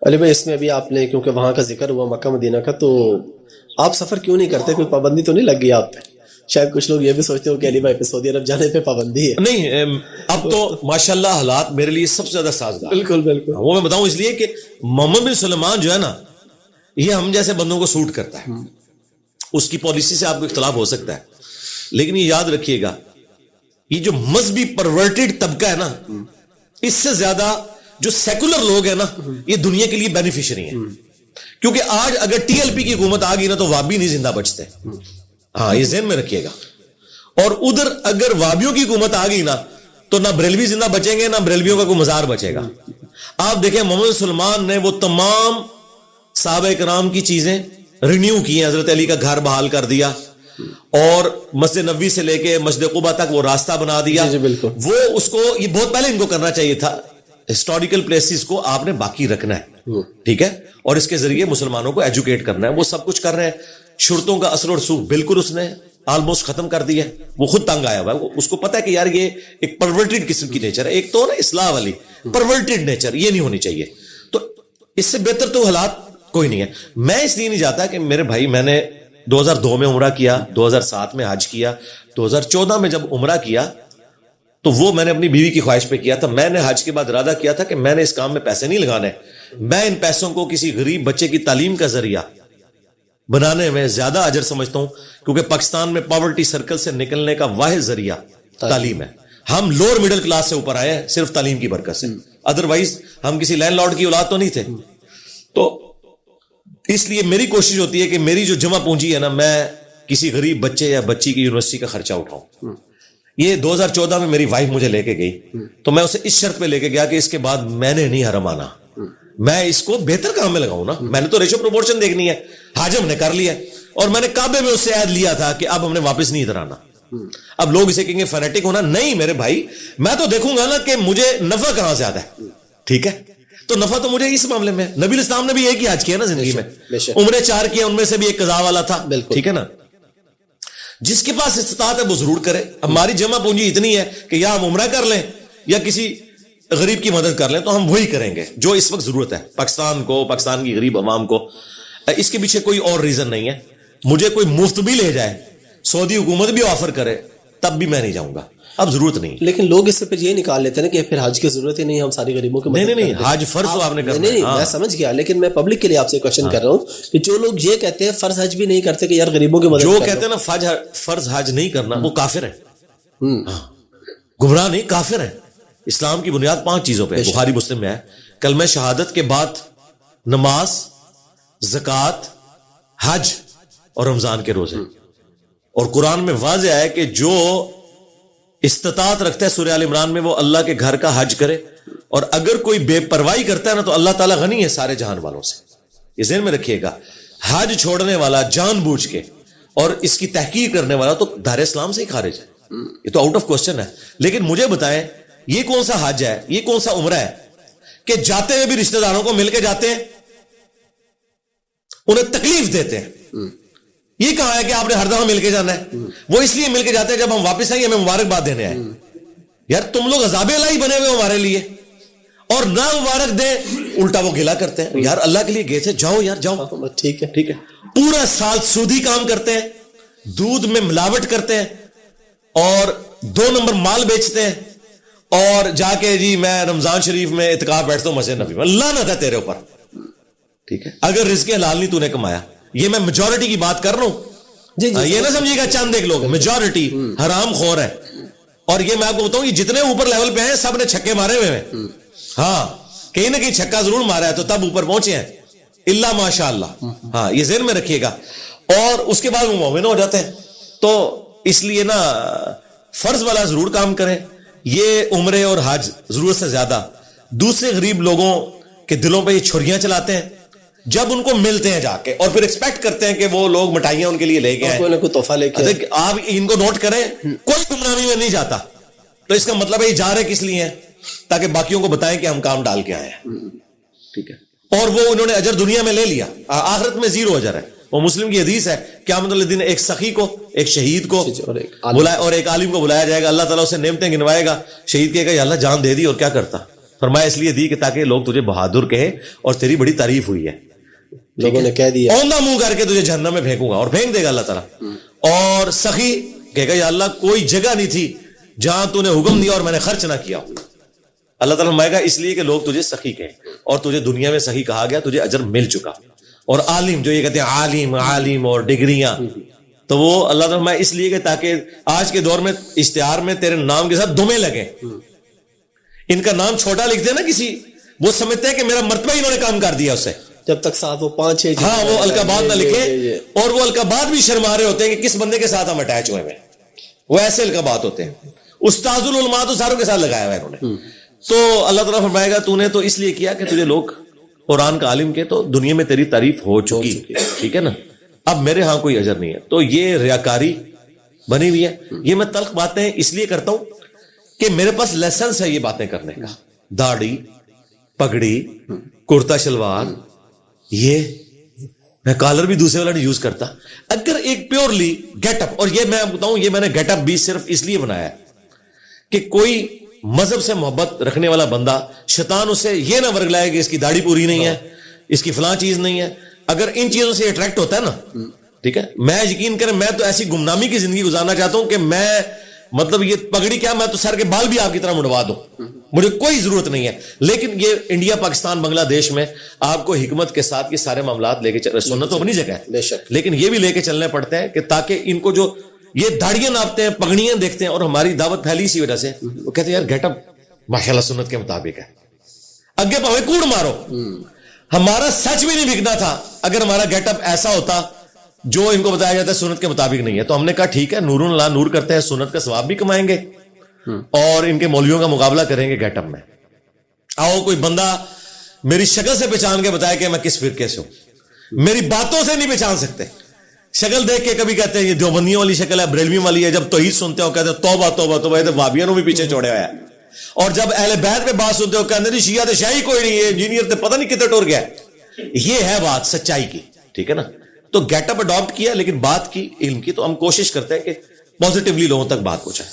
علی بھائی اس میں ابھی آپ نے کیونکہ وہاں کا ذکر ہوا مکہ مدینہ کا، تو آپ سفر کیوں نہیں کرتے؟ کوئی پابندی تو نہیں لگ گئی آپ پہ؟ شاید کچھ لوگ یہ بھی سوچتے ہو کہ علی بھائی پہ سعودی عرب جانے پہ پابندی ہے. نہیں، اب تو ماشاءاللہ حالات میرے لیے سب سے زیادہ سازگار. بالکل بالکل. وہ میں بتاؤں اس لیے کہ محمد بن سلمان جو ہے نا، یہ ہم جیسے بندوں کو سوٹ کرتا ہے. اس کی پالیسی سے آپ کو اختلاف ہو سکتا ہے، لیکن یہ یاد رکھیے گا، یہ جو مذہبی پرورٹڈ طبقہ ہے نا، اس سے زیادہ جو سیکولر لوگ ہیں نا، یہ دنیا کے لیے بینیفیشری ہیں. کیونکہ آج اگر ٹی ایل پی کی حکومت آ گئی نا تو وابی نہیں زندہ بچتے. ہاں، یہ ذہن میں رکھیے گا. اور ادھر اگر وابیوں کی حکومت آ گئی نا تو نہ بریلوی زندہ بچیں گے، نہ بریلویوں کا کوئی مزار بچے گا. آپ دیکھیں محمد سلمان نے وہ تمام صحابہ کرام کی چیزیں رینیو کی ہیں. حضرت علی کا گھر بحال کر دیا، اور مسجد نبوی سے لے کے مسجد قباء تک وہ راستہ بنا دیا. جی بالکل. وہ اس کو یہ بہت پہلے ان کو کرنا چاہیے تھا. ہسٹوریکل پلیسز کو آپ نے باقی رکھنا ہے، ٹھیک ہے، اور اس کے ذریعے مسلمانوں کو ایجوکیٹ کرنا ہے. وہ سب کچھ کر رہے ہیں. شرطوں کا اثر اور رسوخ بالکل اس نے آلموسٹ ختم کر دیا. وہ خود تنگ آیا ہوا ہے. اس کو پتا ہے کہ یار یہ ایک پرورٹڈ قسم کی نیچر ہے. ایک تو نا اصلاح والی پرورٹڈ نیچر، یہ نہیں ہونی چاہیے. تو اس سے بہتر تو حالات کوئی نہیں ہے. میں اس لیے نہیں جاتا کہ میرے بھائی، میں نے 2002 میں عمرہ کیا، 2007 میں حج کیا، 2014 میں جب عمرہ کیا تو وہ میں نے اپنی بیوی کی خواہش پہ کیا تھا. میں نے حج کے بعد ارادہ کیا تھا کہ میں نے اس کام میں پیسے نہیں لگانے. میں ان پیسوں کو کسی غریب بچے کی تعلیم کا ذریعہ بنانے میں زیادہ اجر سمجھتا ہوں، کیونکہ پاکستان میں پاورٹی سرکل سے نکلنے کا واحد ذریعہ تعلیم ہے. ہم لوور مڈل کلاس سے اوپر آئے ہیں صرف تعلیم کی برکت سے. ادروائز ہم کسی لینڈ لارڈ کی اولاد تو نہیں تھے. تو اس لیے میری کوشش ہوتی ہے کہ میری جو جمع پونجی ہے نا، میں کسی غریب بچے یا بچی کی یونیورسٹی کا خرچہ اٹھاؤں. یہ 2014 میں میری وائف مجھے لے کے گئی تو میں اسے اس شرط پہ لے کے گیا کہ اس کے بعد میں نے نہیں حرم آنا، میں اس کو بہتر کام میں لگاؤں نا. میں نے تو ریشو پروپورشن دیکھنی ہے. حج ہم نے کر لیا، اور میں نے کعبے میں اس سے عہد لیا تھا کہ اب ہم نے واپس نہیں ادھر آنا. اب لوگ اسے کہیں گے فینیٹک ہونا. نہیں میرے بھائی، میں تو دیکھوں گا نا کہ مجھے نفع کہاں سے آتا ہے. ٹھیک ہے، تو نفع تو مجھے اس معاملے میں. نبی الاسلام نے بھی ایک ہی حج کیا نا زندگی میں، عمرے 4 کیا، ان میں سے بھی ایک قضاء والا تھا. ٹھیک ہے نا. جس کے پاس استطاعت ہے وہ ضرور کرے. ہماری جمع پونجی اتنی ہے کہ یا ہم عمرہ کر لیں یا کسی غریب کی مدد کر لیں، تو ہم وہی کریں گے جو اس وقت ضرورت ہے پاکستان کو، پاکستان کی غریب عوام کو. اس کے پیچھے کوئی اور ریزن نہیں ہے. مجھے کوئی مفت بھی لے جائے، سعودی حکومت بھی آفر کرے، تب بھی میں نہیں جاؤں گا. اب ضرورت نہیں. لیکن لوگ اس سے پھر یہ نکال لیتے ہیں کہ پھر حج کی ضرورت ہی نہیں، ہم ساری غریبوں کو نہیں، حج فرض تو آپ نے کرنا. نہیں، میں سمجھ گیا، لیکن میں پبلک کے لیے آپ سے کوشچن کر رہا ہوں کہ جو لوگ یہ کہتے ہیں فرض حج بھی نہیں کرتے کہ یار غریبوں کی مدد، جو کہتے ہیں نا فرض حج نہیں کرنا، وہ کافر ہیں. گمراہ نہیں، کافر ہیں. اسلام کی بنیاد 5 چیزوں پہ، بخاری مسلم میں ہے. کلمہ شہادت کے بعد نماز، زکوٰۃ، حج اور رمضان کے روزے. اور قرآن میں واضح ہے کہ جو استطاعت رکھتا ہے، سورہ آل عمران میں، وہ اللہ کے گھر کا حج کرے. اور اگر کوئی بے پرواہی کرتا ہے نا تو اللہ تعالیٰ غنی ہے سارے جہان والوں سے. یہ ذہن میں رکھیے گا. حج چھوڑنے والا جان بوجھ کے اور اس کی تحقیق کرنے والا تو دار اسلام سے ہی خارج ہے. یہ تو آؤٹ آف کوسچن ہے. لیکن مجھے بتائیں، یہ کون سا حج ہے، یہ کون سا عمرہ ہے کہ جاتے ہوئے بھی رشتہ داروں کو مل کے جاتے ہیں، انہیں تکلیف دیتے ہیں؟ یہ کہا ہے کہ آپ نے ہر دفعہ مل کے جانا ہے. وہ اس لیے مل کے جاتے ہیں جب ہم واپس آئیں ہمیں مبارکباد دینے آئے. یار تم لوگ عذاب الہی بنے ہوئے ہمارے لیے، اور نہ مبارک دیں الٹا وہ گلا کرتے ہیں. یار اللہ کے لیے گئے تھے، جاؤ یار جاؤ. ٹھیک ہے ٹھیک ہے. پورا سال سودی کام کرتے ہیں، دودھ میں ملاوٹ کرتے ہیں، اور 2 نمبر مال بیچتے ہیں، اور جا کے جی میں رمضان شریف میں اعتکاف بیٹھتا ہوں مسجد نبی میں. لعنت ہے تیرے اوپر. ٹھیک ہے، اگر رزق حلال نہیں تو نے کمایا. یہ میں میجورٹی کی بات کر رہا ہوں. یہ نہ سمجھیے گا چند ایک لوگ، میجورٹی حرام خور ہے. اور یہ میں آپ کو بتاؤں، یہ جتنے اوپر لیول پہ ہیں سب نے چھکے مارے ہوئے ہیں. ہاں، کہیں نہ کہیں چھکا ضرور مارا ہے تو تب اوپر پہنچے ہیں، اللہ ماشاء اللہ. ہاں، یہ ذہن میں رکھیے گا. اور اس کے بعد وہ مومن ہو جاتے ہیں. تو اس لیے نا فرض والا ضرور کام کریں. یہ عمرے اور حج ضرورت سے زیادہ دوسرے غریب لوگوں کے دلوں پہ یہ چھریاں چلاتے ہیں جب ان کو ملتے ہیں جا کے، اور پھر ایکسپیکٹ کرتے ہیں کہ وہ لوگ مٹھائیاں ان کے لیے لے کے آئیں، کوئی نہ کوئی تحفہ لے کے. آپ ان کو نوٹ کریں، کوئی گمراہی میں نہیں جاتا. تو اس کا مطلب ہے یہ جا رہے کس لیے ہیں؟ تاکہ باقیوں کو بتائیں کہ ہم کام ڈال کے آئے ہیں. ٹھیک ہے. اور وہ انہوں نے اجر دنیا میں لے لیا، آخرت میں 0 اجر ہے. وہ مسلم کی حدیث ہے، قیامت والے دن ایک سخی کو، ایک شہید کو بلایا، اور ایک عالم کو بلایا جائے گا. اللہ تعالیٰ اسے نعمتیں گنوائے گا. شہید کہے گا یا اللہ جان دے دی اور کیا کرتا. فرمایا اس لیے دی کہ تاکہ لوگ تجھے بہادر کہیں اور تیری بڑی تعریف ہوئی ہے. لوگوں نے کہہ دیا اوندھا منہ کر کے تجھے جہنم میں پھینکوں گا, اور پھینک دے گا اللہ تعالیٰ. اور سخی کہے گا یا اللہ کوئی جگہ نہیں تھی جہاں تو نے حکم دیا اور میں نے خرچ نہ کیا. اللہ تعالیٰ فرمائے گا اس لیے کہ لوگ تجھے سخی کہیں, اور تجھے دنیا میں سخی کہا گیا, تجھے اجر مل چکا. اور عالم, جو یہ کہتے ہیں عالم عالم اور ڈگریاں, تو وہ اللہ تعالیٰ فرمائے اس لیے کہ تاکہ آج کے دور میں اشتہار میں تیرے نام کے ساتھ دمیں لگیں. ان کا نام چھوٹا لکھتے ہیں نا کسی, وہ سمجھتے ہیں کہ میرا مرتبہ انہوں نے کام کر دیا اسے, جب تک ساتھ وہ 5-6 ہاں وہ القابات نہ لکھیں. اور وہ القابات بھی شرما رہے ہوتے ہیں کہ کس بندے کے ساتھ ہم اٹیچ ہوئے ہیں, وہ ایسے القابات ہوتے ہیں. استاذ العلماء تو ساروں کے ساتھ لگایا ہوا ہے انہوں نے. تو اللہ تعالیٰ فرمائے گا تو نے تو اس لیے کیا کہ تجھے لوگ قرآن کا عالم کے, تو دنیا میں تیری تعریف ہو چکی, ٹھیک ہے نا, اب میرے ہاں کوئی اجر نہیں ہے. تو یہ ریاکاری بنی ہوئی ہے. یہ میں تلخ باتیں اس لیے کرتا ہوں کہ میرے پاس لائسنس ہے یہ باتیں کرنے کا. داڑھی, پگڑی, کرتا شلوار, یہ میں کالر بھی دوسرے والا نہیں یوز کرتا. اگر ایک پیورلی گیٹ اپ, اور یہ میں بتاؤں یہ میں نے گیٹ اپ بھی صرف اس لیے بنایا ہے کہ کوئی مذہب سے محبت رکھنے والا بندہ, شیطان اسے یہ نہ ورگ لائے کہ اس کی داڑھی پوری نہیں ہے, اس کی فلاں چیز نہیں ہے. اگر ان چیزوں سے اٹریکٹ ہوتا ہے نا, ٹھیک ہے, میں یقین کریں میں تو ایسی گمنامی کی زندگی گزارنا چاہتا ہوں کہ میں مطلب یہ پگڑی کیا, میں تو سر کے بال بھی آپ کی طرح مڑوا دوں, مجھے کوئی ضرورت نہیں ہے. لیکن یہ انڈیا, پاکستان, بنگلہ دیش میں آپ کو حکمت کے ساتھ یہ سارے معاملات لے کے سنت تو اپنی جگہ ہے, لیکن یہ بھی لے کے چلنے پڑتے ہیں کہ تاکہ ان کو جو یہ داڑیاں ناپتے ہیں, پگڑیاں دیکھتے ہیں, اور ہماری دعوت پھیلی اسی وجہ سے, وہ کہتے ہیں یار گیٹ اپ ماشاءاللہ سنت کے مطابق ہے. اگے پاوے کوڑ مارو, ہمارا سچ بھی نہیں بکنا تھا اگر ہمارا گیٹ اپ ایسا ہوتا جو ان کو بتایا جاتا ہے سنت کے مطابق نہیں ہے. تو ہم نے کہا ٹھیک ہے, نور اللہ نور کرتے ہیں, سنت کا ثواب بھی کمائیں گے اور ان کے مولویوں کا مقابلہ کریں گے گیٹ اپ میں. آؤ کوئی بندہ میری شکل سے پہچان کے بتائے کہ میں کس فرقے سے ہوں, میری باتوں سے نہیں پہچان سکتے. شکل دیکھ کے کبھی کہتے ہیں یہ دیوبندیوں والی شکل ہے, بریلویوں والی ہے, جب توحید سنتے ہو کہتے ہیں توبہ توبہ توبہ, یہ تو وہابیوں بھی پیچھے چھوڑے ہوا ہے. اور جب اہل بیت پہ بات سنتے ہو کہتے ہیں شیعہ تے شاہی کوئی نہیں ہے, انجینئر تے پتہ نہیں کتنے ٹور گیا. یہ ہے بات سچائی کی, ٹھیک ہے نا. تو گیٹ اپ اڈاپٹ کیا, لیکن بات کی علم کی, تو ہم کوشش کرتے ہیں کہ پازیٹیولی لوگوں تک بات پہنچائیں.